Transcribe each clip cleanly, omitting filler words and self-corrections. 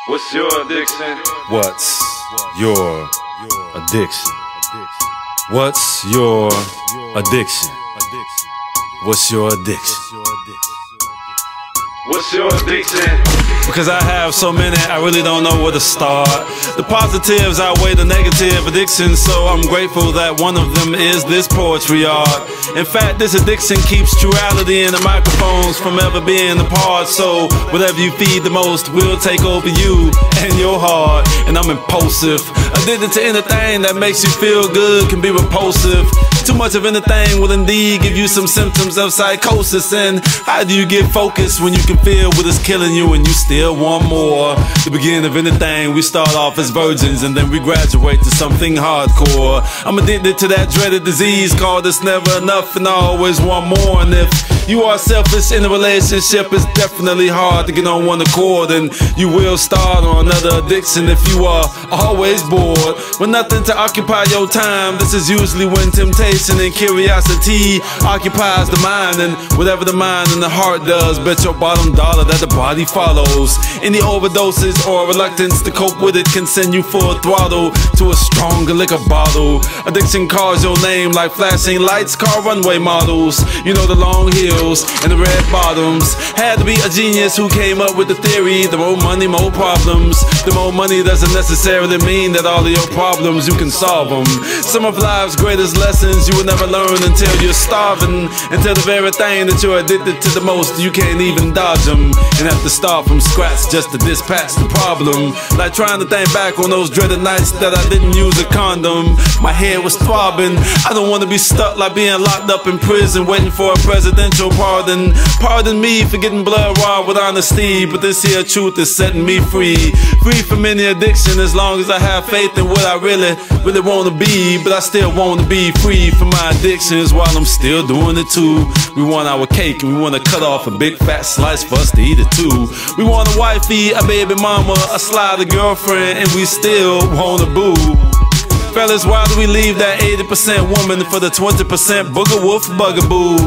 What's your addiction? What's your addiction? What's your addiction? What's your addiction? What's your addiction? Because I have so many, I really don't know where to start. The positives outweigh the negative addictions, so I'm grateful that one of them is this poetry art. In fact, this addiction keeps Truality and the microphones from ever being apart. So whatever you feed the most will take over you and your heart. And I'm impulsive, addicted to anything that makes you feel good can be repulsive. Too much of anything will indeed give you some symptoms of psychosis. And how do you get focused when you can feel what is killing you and you still want more? The beginning of anything, we start off as virgins and then we graduate to something hardcore. I'm addicted to that dreaded disease called it's never enough and I always want more. And if you are selfish in a relationship, it's definitely hard to get on one accord, and you will start on another addiction if you are always bored with nothing to occupy your time. This is usually when temptation and curiosity occupies the mind, and whatever the mind and the heart does, bet your bottom dollar that the body follows. Any overdoses or reluctance to cope with it can send you full throttle to a stronger liquor bottle. Addiction calls your name like flashing lights, car runway models. You know, the long heels and the red bottoms. Had to be a genius who came up with the theory, the more money, more problems. The more money doesn't necessarily mean that all of your problems you can solve them. Some of life's greatest lessons you will never learn until you're starving, until the very thing that you're addicted to the most, you can't even dodge them, and have to start from scratch just to dispatch the problem. Like trying to think back on those dreaded nights that I didn't use a condom. My head was throbbing. I don't want to be stuck like being locked up in prison waiting for a presidential pardon. Pardon me for getting blood raw with honesty, but this here truth is setting me free. Free from any addiction as long as I have faith in what I really want to be. But I still want to be free from my addictions while I'm still doing it too. We want our cake and we want to cut off a big fat slice for us to eat it too. We want a wifey, a baby mama, a slider girlfriend, and we still want a boo. Fellas, why do we leave that 80% woman for the 20% booger wolf bugaboo?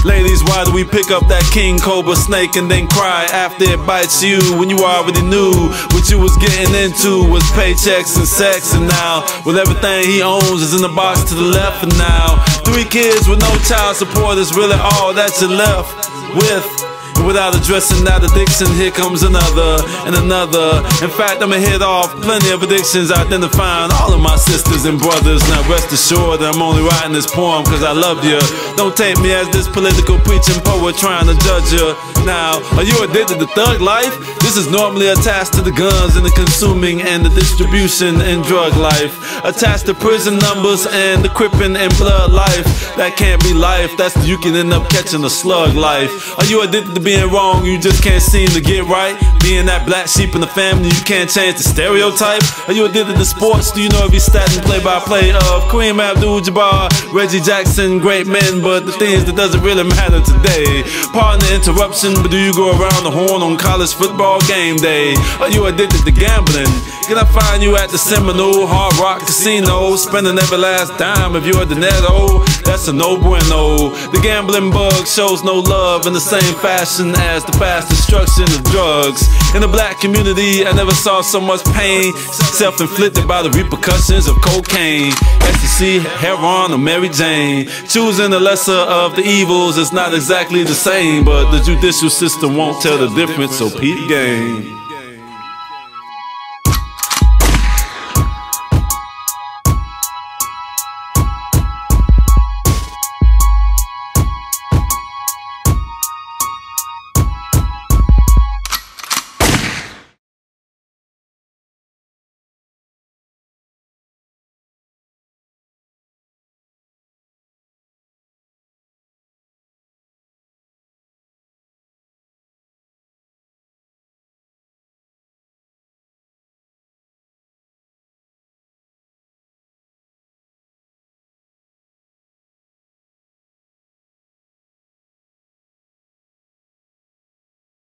Ladies, why do we pick up that king cobra snake and then cry after it bites you when you already knew what you was getting into was paychecks and sex? And now, well, everything he owns is in the box to the left. And now 3 kids with no child support is really all that you're left with. Without addressing that addiction, here comes another and another. In fact, I'ma hit off plenty of addictions, identifying all of my sisters and brothers. Now rest assured that I'm only writing this poem cause I love you. Don't take me as this political preaching poet trying to judge you. Now, are you addicted to thug life? This is normally attached to the guns and the consuming and the distribution and drug life. Attached to prison numbers and the crippin' and blood life. That can't be life, that's you can end up catching a slug life. Are you addicted to being wrong, you just can't seem to get right? Being that black sheep in the family, you can't change the stereotype? Are you addicted to sports? Do you know every stat and play-by-play of Kareem Abdul-Jabbar, Reggie Jackson, great men, but the things that doesn't really matter today? Pardon the interruption, but do you go around the horn on college football game day? Are you addicted to gambling? Can I find you at the Seminole Hard Rock Casino, spending every last dime of your dinero? That's a no bueno. The gambling bug shows no love in the same fashion as the fast destruction of drugs. In the black community, I never saw so much pain self-inflicted by the repercussions of cocaine, ecstasy, heroin, or Mary Jane. Choosing the lesser of the evils is not exactly the same, but the judicial system won't tell the difference, so peep game.